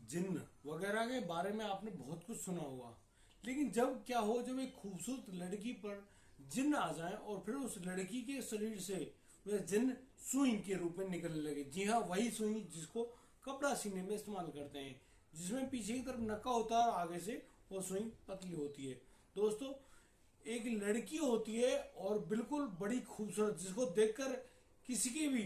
जिन्न वगैरह के बारे में आपने बहुत कुछ सुना होगा। लेकिन जब क्या हो, जब एक खूबसूरत लड़की पर जिन्न आ जाए और फिर उस लड़की के शरीर से वह जिन्न सुई के रूप में निकलने लगे। जी हाँ, वही सुई जिसको कपड़ा सीने में इस्तेमाल करते हैं, जिसमें पीछे की तरफ नक्का होता है और आगे से वो सुई पतली होती है। दोस्तों, एक लड़की होती है और बिल्कुल बड़ी खूबसूरत, जिसको देखकर किसी के भी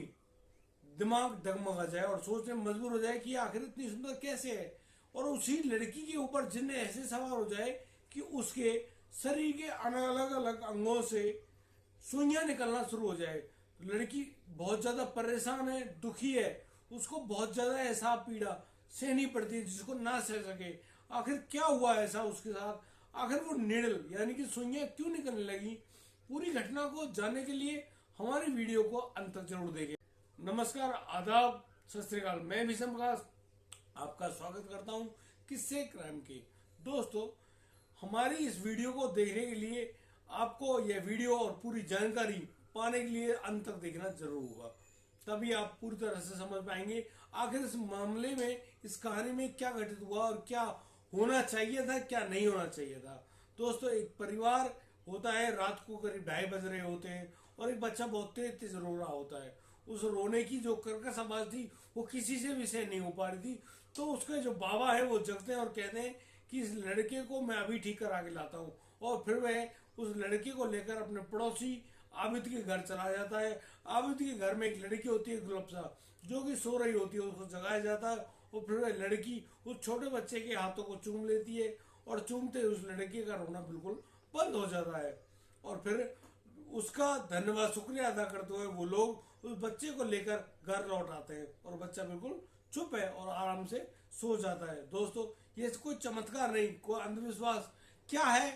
दिमाग डगमगा जाए और सोचने में मजबूर हो जाए कि आखिर इतनी सुंदर कैसे है। और उसी लड़की के ऊपर जिन्न ऐसे सवार हो जाए कि उसके शरीर के अलग अलग अंगों से सुइयां निकलना शुरू हो जाए। लड़की बहुत ज्यादा परेशान है, दुखी है, उसको बहुत ज्यादा ऐसा पीड़ा सहनी पड़ती है जिसको ना सह सके। आखिर क्या हुआ ऐसा उसके साथ, आखिर वो निडल यानी कि सुइयां क्यों निकलने लगी, पूरी घटना को जानने के लिए हमारी वीडियो को अंत तक जरूर देखें। नमस्कार, आदाब, सत श्री अकाल। मैं भीषम प्रकाश आपका स्वागत करता हूं किस्से क्राइम के। दोस्तों, हमारी इस वीडियो को देखने के लिए आपको यह वीडियो और पूरी जानकारी पाने के लिए अंत तक देखना जरूर होगा, तभी आप पूरी तरह से समझ पाएंगे आखिर इस मामले में, इस कहानी में क्या घटित हुआ और क्या होना चाहिए था, क्या नहीं होना चाहिए था। दोस्तों, एक परिवार होता है, रात को करीब 2:30 बज रहे होते हैं और एक बच्चा बहुत तेज तेज रो रहा होता है। उस रोने की जो कर्कश आवाज थी वो किसी से भी सहन नहीं हो पा रही थी। तो उसके जो बाबा है वो जगते हैं और कहते हैं कि इस लड़के को मैं अभी ठीक करा के लाता हूँ। और फिर वह उस लड़के को लेकर अपने पड़ोसी आबिद के घर चला जाता है। आबिद के घर में एक लड़की होती है गुलबसा, जो कि सो रही होती है, उसको जगाया जाता है और फिर वह लड़की उस छोटे बच्चे के हाथों को चूम लेती है और चूमते उस लड़के का रोना बिल्कुल बंद हो जाता है। और फिर उसका धन्यवाद शुक्रिया अदा करते हुए वो लोग उस बच्चे को लेकर घर लौट आते हैं और बच्चा बिल्कुल चुप है और आराम से सो जाता है। दोस्तों, ये कोई चमत्कार नहीं, कोई अंधविश्वास क्या है,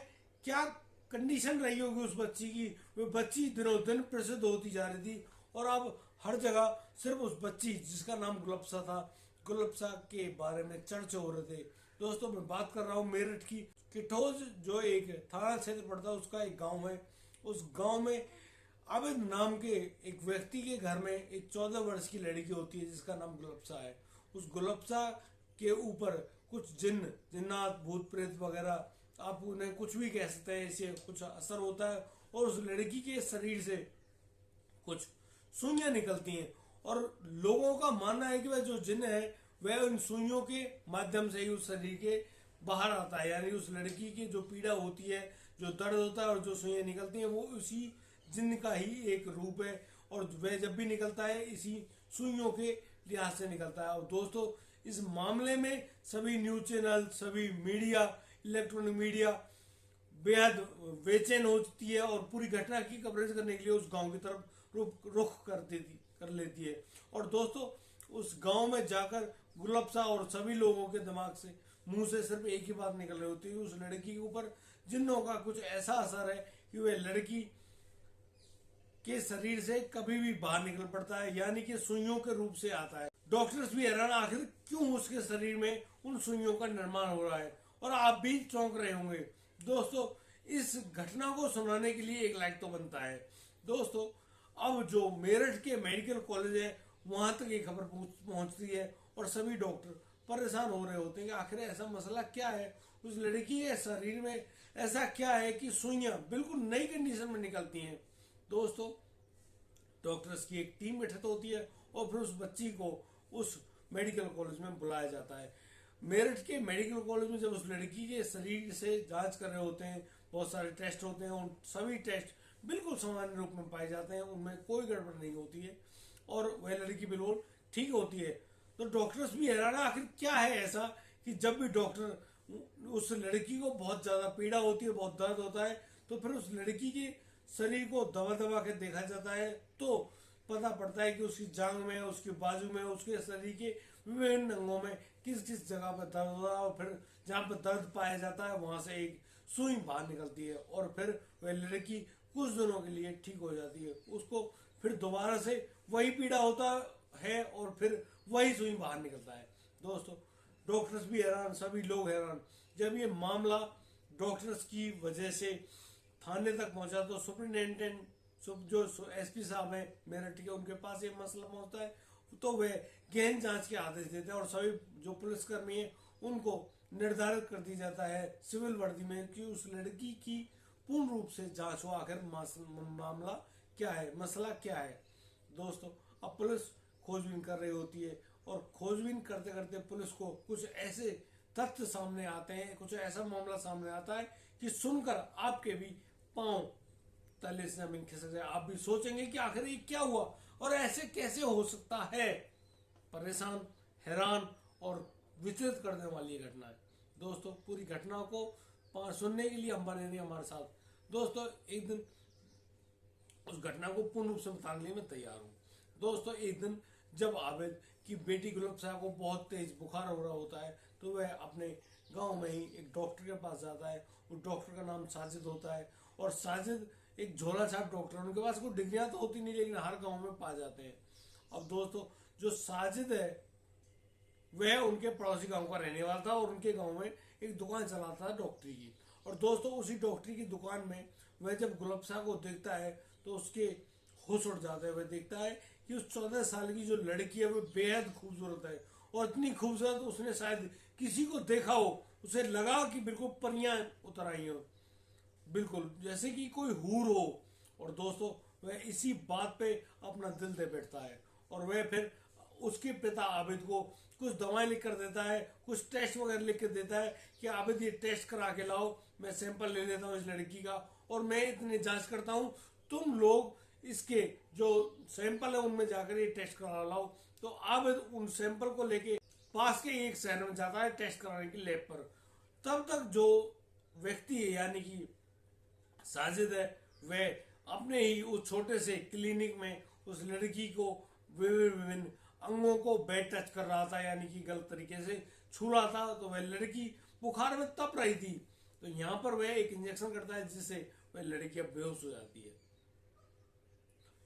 क्या कंडीशन रही होगी उस बच्ची की। वो बच्ची दिनों दिन प्रसिद्ध होती जा रही थी और अब हर जगह सिर्फ उस बच्ची जिसका नाम गुलबसा था, गुलबसा के बारे में चर्चे हो रहे थे। दोस्तों, मैं बात कर रहा हूँ मेरठ की किठोज, जो एक थाना क्षेत्र पड़ता है, उसका एक गांव है। उस गांव में आबिद नाम के एक व्यक्ति के घर में एक 14 वर्ष की लड़की होती है जिसका नाम गुलबसा है। उस गुलबसा के ऊपर कुछ जिन्न, जिन्नात, भूत प्रेत वगैरह, आप उन्हें कुछ भी कह सकते हैं, इससे कुछ असर होता है और उस लड़की के शरीर से कुछ सुइयां निकलती हैं। और लोगों का मानना है कि वह जो जिन्न है वह उन सुइयों के माध्यम से ही उस शरीर के बाहर आता है, यानी उस लड़की की जो पीड़ा होती है, जो दर्द होता है और जो सुइयां निकलती हैं, वो उसी जिन्न का ही एक रूप है। और वह जब भी निकलता है इसी सुइयों के लिहाज से निकलता है। और दोस्तों, इस मामले में सभी न्यूज चैनल, सभी मीडिया, इलेक्ट्रॉनिक मीडिया बेहद बेचैन होती है और पूरी घटना की कवरेज करने के लिए उस गांव की तरफ रुख कर लेती है। और दोस्तों, उस गांव में जाकर गुलबसा और सभी लोगों के दिमाग से, मुंह से सिर्फ एक ही बात निकल रही होती है, उस लड़की के ऊपर जिन्नों का कुछ ऐसा असर है कि वह लड़की के शरीर से कभी भी बाहर निकल पड़ता है, यानी कि सुइयों के रूप से आता है। डॉक्टर्स भी हैरान आखिर क्यों उसके शरीर में उन सुइयों का निर्माण हो रहा है, और आप भी चौंक रहे होंगे। दोस्तों, इस घटना को सुनाने के लिए एक लाइक तो बनता है। दोस्तों, अब जो मेरठ के मेडिकल कॉलेज है वहां तक ये खबर पहुंचती है और सभी डॉक्टर परेशान हो रहे होते हैं कि आखिर ऐसा मसला क्या है, उस लड़की के शरीर में ऐसा क्या है कि सुइयां बिल्कुल नई कंडीशन में निकलती हैं। दोस्तों, डॉक्टर्स की एक टीम गठित होती है और फिर उस बच्ची को उस मेडिकल कॉलेज में बुलाया जाता है। मेरठ के मेडिकल कॉलेज में जब उस लड़की के शरीर से जांच कर रहे होते हैं, बहुत सारे टेस्ट होते हैं, उन सभी टेस्ट बिल्कुल सामान्य रूप में पाए जाते हैं, उनमें कोई गड़बड़ नहीं होती है और वह लड़की बिल्कुल ठीक होती है। तो डॉक्टर्स भी हैरान है आखिर क्या है ऐसा कि जब भी डॉक्टर उस लड़की को बहुत ज्यादा पीड़ा होती है, बहुत दर्द होता है, तो फिर उस लड़की के शरीर को दबा दबा के देखा जाता है तो पता पड़ता है कि उसकी जांग में, उसकी बाजू में, उसके शरीर के विभिन्न अंगों में किस किस जगह पर दर्द हो रहा है। और फिर जहां पर दर्द पाया जाता है वहां से एक सुई बाहर निकलती है और फिर वह लड़की कुछ दिनों के लिए ठीक हो जाती है। उसको फिर दोबारा से वही पीड़ा होता है और फिर वही सुई बाहर निकलता है। दोस्तों, डॉक्टर्स भी हैरान, सभी लोग हैरान। जब ये मामला डॉक्टर्स की वजह से थाने तक पहुंचा तो सुपरिटेंडेंट जो एसपी साहब हैं मेरठ के, उनके पास ये मसला पहुंचता है तो वे गहन जांच के आदेश देते हैं और सभी जो पुलिसकर्मी है उनको निर्धारित कर दिया जाता है सिविल वर्दी में कि उस लड़की की पूर्ण रूप से जांच हो, आखिर मामला क्या है, मसला क्या है। दोस्तों अब पुलिस खोजबीन कर रही होती है और खोजबीन करते करते पुलिस को कुछ ऐसे तथ्य सामने आते हैं, कुछ ऐसा मामला सामने आता है कि सुनकर आपके भी पांव तले से जमीन खिसक जाए। आप भी सोचेंगे कि आखिर ये क्या हुआ और ऐसे कैसे हो सकता है। परेशान, हैरान और विचलित कर देने वाली ये घटना है। दोस्तों पूरी घटना को सुनने के लिए हम बने रहिए हमारे साथ। दोस्तों एक दिन उस घटना को पूर्ण रूप से बताने के लिए मैं तैयार हूँ। दोस्तों एक दिन जब आबिद की बेटी गुलबशा को बहुत तेज बुखार हो रहा होता है तो वह अपने गांव में ही एक डॉक्टर के पास जाता है। उस डॉक्टर का नाम साजिद होता है और साजिद एक झोला छाप डॉक्टर है। उनके पास कोई डिग्रियां तो होती नहीं लेकिन हर गांव में पा जाते हैं। अब दोस्तों जो साजिद है वह उनके पड़ोसी गांव का रहने वाला था और उनके गांव में एक दुकान चलाता था डॉक्टरी की। और दोस्तों उसी डॉक्टरी की दुकान में वह जब गुलबशा को देखता है तो उसके होश उड़ जाता है। वह देखता है कि उस 14 साल की जो लड़की है वो बेहद खूबसूरत है और इतनी खूबसूरत उसने शायद किसी को देखा हो, उसे लगा कि बिल्कुल परियां उतर आई हो, बिल्कुल जैसे कि कोई हूर हो। और दोस्तों वह इसी बात पे अपना दिल दे बैठता है और वह फिर उसके पिता आबिद को कुछ दवाएं लिख कर देता है, कुछ टेस्ट वगैरह लिख कर देता है कि आबिद ये टेस्ट करा के लाओ, मैं सैंपल ले लेता हूँ इस लड़की का और मैं इतनी जांच करता हूँ, तुम लोग इसके जो सैंपल है उनमें जाकर ये टेस्ट करा लाओ। तो आबिद उन सैंपल को लेके पास के एक शहर में जाता है टेस्ट कराने की लैब पर। तब तक जो व्यक्ति है यानी कि साजिद है वह अपने ही उस छोटे से क्लिनिक में उस लड़की को विभिन्न अंगों को बेड टच कर रहा था, यानी कि गलत तरीके से छू रहा था। तो वह लड़की बुखार में तप रही थी। तो यहाँ पर वह एक इंजेक्शन करता है जिससे वह लड़की अब बेहोश हो जाती है।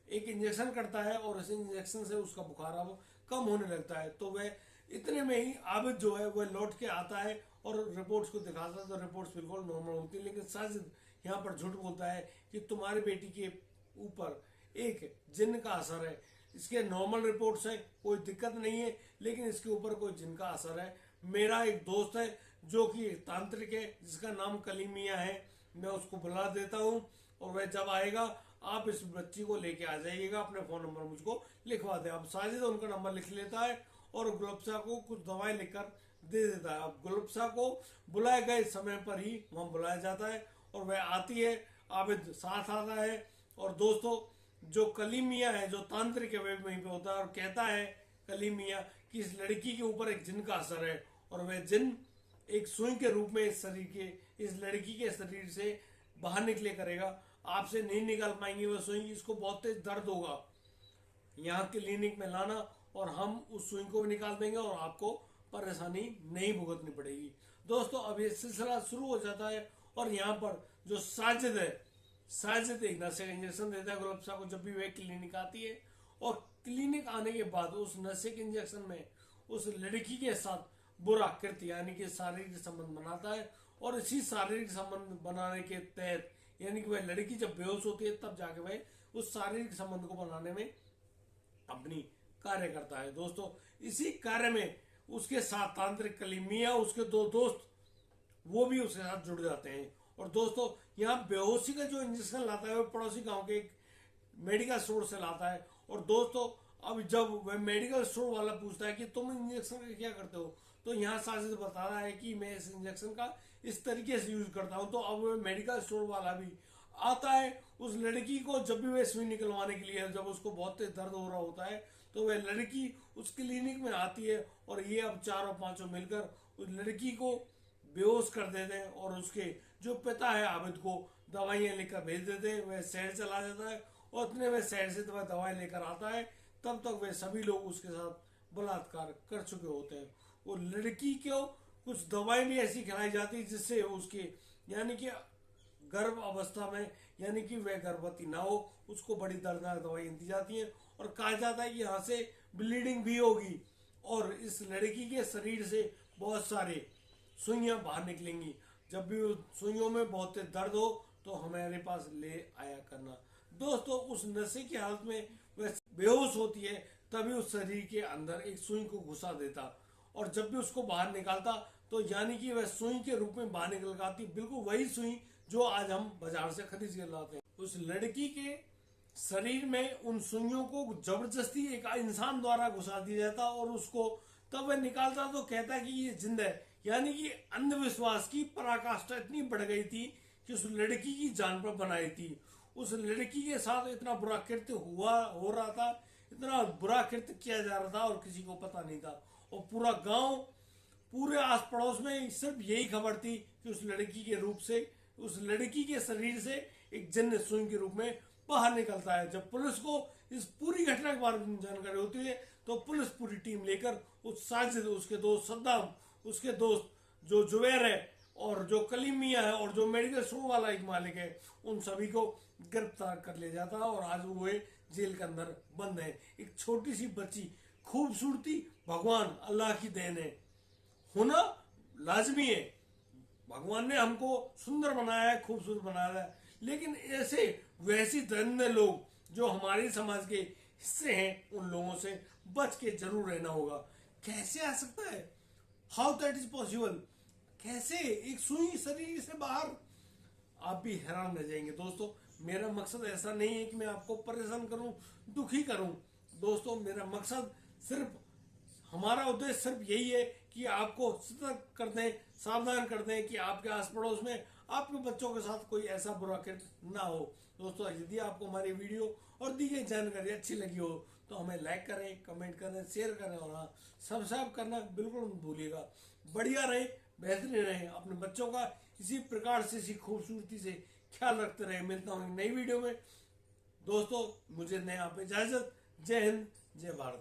एक इंजेक्शन करता है और इस इंजेक्शन से उसका बुखार अब कम होने लगता है। तो वह इतने में ही आबिद जो है वह लौट के आता है और रिपोर्ट्स को दिखाता है तो रिपोर्ट्स बिल्कुल नॉर्मल होती है। लेकिन साजिद यहाँ पर झूठ बोलता है कि तुम्हारी बेटी के ऊपर एक जिन्न का असर है, इसके नॉर्मल रिपोर्ट्स है, कोई दिक्कत नहीं है, लेकिन इसके ऊपर कोई जिन्न का असर है। मेरा एक दोस्त है जो कि तांत्रिक है जिसका नाम कलीमिया है, मैं उसको बुला देता हूँ और वह जब आएगा आप इस बच्ची को लेके आ जाइएगा, अपने फोन नंबर मुझको लिखवा दे। अब साजिद उनका नंबर लिख लेता है और गुलबशा को कुछ दवाएं लिखकर दे देता है। अब गुलबशा को बुलाए गए समय पर ही वहां बुलाया जाता है और वह आती है, आबिद साथ आता है और दोस्तों जो कलीम मियाँ है जो तांत्रिक है वह वहीं पे होता है और कहता है कलीम मियाँ कि इस लड़की के ऊपर एक जिन का असर है और वह जिन एक सुई के रूप में इस लड़की के शरीर से बाहर निकले करेगा, आपसे नहीं निकाल पाएंगे वह सुई, इसको बहुत तेज दर्द होगा, यहाँ क्लिनिक में लाना और हम उस सुई को भी निकाल देंगे और आपको परेशानी नहीं भुगतनी पड़ेगी। दोस्तों अब ये सिलसिला शुरू हो जाता है और यहाँ पर जो साजिद है, साजिद एक नशे का इंजेक्शन देता है गुलबशा को जब भी वह क्लिनिक आती है और क्लिनिक आने के बाद उस नशे के इंजेक्शन में उस लड़की के साथ बुरा कृत्य यानी कि शारीरिक संबंध बनाता है और इसी शारीरिक संबंध बनाने के तहत यानी कि वह लड़की जब बेहोश होती है तब जाके वह उस शारीरिक संबंध को बनाने में अपनी कार्य करता है। दोस्तों इसी कार्य में उसके साथ तांत्रिक कलीम मियाँ उसके दो दोस्त वो भी उसके साथ जुड़ जाते हैं। और दोस्तों यहाँ बेहोशी का जो इंजेक्शन लाता है वह पड़ोसी गांव के एक मेडिकल स्टोर से लाता है। और दोस्तों अब जब वह मेडिकल स्टोर वाला पूछता है कि तुम इंजेक्शन का क्या करते हो, तो यहाँ साजिद बता रहा है कि मैं इस इंजेक्शन का इस तरीके से यूज करता हूँ। तो अब वह मेडिकल स्टोर वाला भी आता है उस लड़की को जब भी वह सुई निकलवाने के लिए, जब उसको बहुत तेज दर्द हो रहा होता है तो वह लड़की उस क्लिनिक में आती है और ये अब चारों पांचों मिलकर उस लड़की को बेहोश कर देते हैं और उसके जो पिता है आबिद को दवाइयां लेकर भेज देते हैं। वह शहर चला जाता है और उतने में शहर से वह दवाई लेकर आता है, तब तक वे सभी लोग उसके साथ बलात्कार कर चुके होते हैं। वो लड़की को कुछ दवाई भी ऐसी खिलाई जाती है जिससे उसके यानी कि गर्भ अवस्था में यानी कि वह गर्भवती ना हो उसको बड़ी दर्दनाक दवाई दी जाती है और कहा जाता है कि यहाँ से ब्लीडिंग भी होगी और इस लड़की के शरीर से बहुत सारे सुइयां बाहर निकलेंगी। जब भी उस सुइयों में बहुत तेज दर्द हो तो हमारे पास ले आया करना। दोस्तों उस नशे की हालत में वह बेहोश होती है, तभी उस शरीर के अंदर एक सुई को घुसा देता, और जब भी उसको बाहर निकालता तो यानी कि वह सुई के रूप में बाहर निकल आती, बिल्कुल वही सुई जो आज हम बाजार से खरीद के लाते हैं। उस लड़की के शरीर में उन सुइयों को जबरदस्ती एक इंसान द्वारा घुसा दिया जाता, और उसको तब वह निकालता तो कहता कि ये जिंदा है। यानी कि अंधविश्वास की पराकाष्ठा इतनी बढ़ गई थी कि उस लड़की की जान पर बनाई थी। उस लड़की के साथ इतना बुरा कृत्य हो रहा था, इतना बुरा कृत्य किया जा रहा था, और किसी को पता नहीं था। और पूरा गांव, पूरे आस पड़ोस में सिर्फ यही खबर थी कि उस लड़की के रूप से, उस लड़की के शरीर से एक जिन्न सुई के रूप में बाहर निकलता है। जब पुलिस को इस पूरी घटना के बारे में जानकारी होती है तो पुलिस पूरी टीम लेकर उस साजिद, उसके दोस्त सद्दाम, उसके दोस्त जो जुबैर है, और जो कलीम मियां है, और जो मेडिकल स्टोर वाला एक मालिक है, उन सभी को गिरफ्तार कर लिया जाता है। और आज वो जेल के अंदर बंद है। एक छोटी सी बच्ची, खूबसूरती भगवान अल्लाह की देन है, होना लाजमी है। भगवान ने हमको सुंदर बनाया है, खूबसूरत बनाया है, लेकिन ऐसे वैसी धन्य लोग जो हमारे समाज के हिस्से हैं, उन लोगों से बच के जरूर रहना होगा। कैसे आ सकता है? How that is possible? कैसे एक सुई शरीर से बाहर? आप भी हैरान रह जाएंगे। दोस्तों, मेरा मकसद ऐसा नहीं है कि मैं आपको परेशान करूं, दुखी करूं। दोस्तों, मेरा मकसद सिर्फ, हमारा उद्देश्य सिर्फ यही है कि आपको सतर्क कर दें, सावधान कर दें कि आपके आस पड़ोस में आपके बच्चों के साथ कोई ऐसा बुरा कृत्य ना हो। दोस्तों, यदि आपको हमारी वीडियो और दी गई जानकारी अच्छी लगी हो तो हमें लाइक करें, कमेंट करें, शेयर करें, और हाँ, सब्सक्राइब करना बिल्कुल मत भूलिएगा। बढ़िया रहे, बेहतरीन रहे, अपने बच्चों का इसी प्रकार से, इसी खूबसूरती से ख्याल रखते रहे। मिलता हूँ नई वीडियो में। दोस्तों, मुझे नए आप इजाजत। जय हिंद, जय भारत।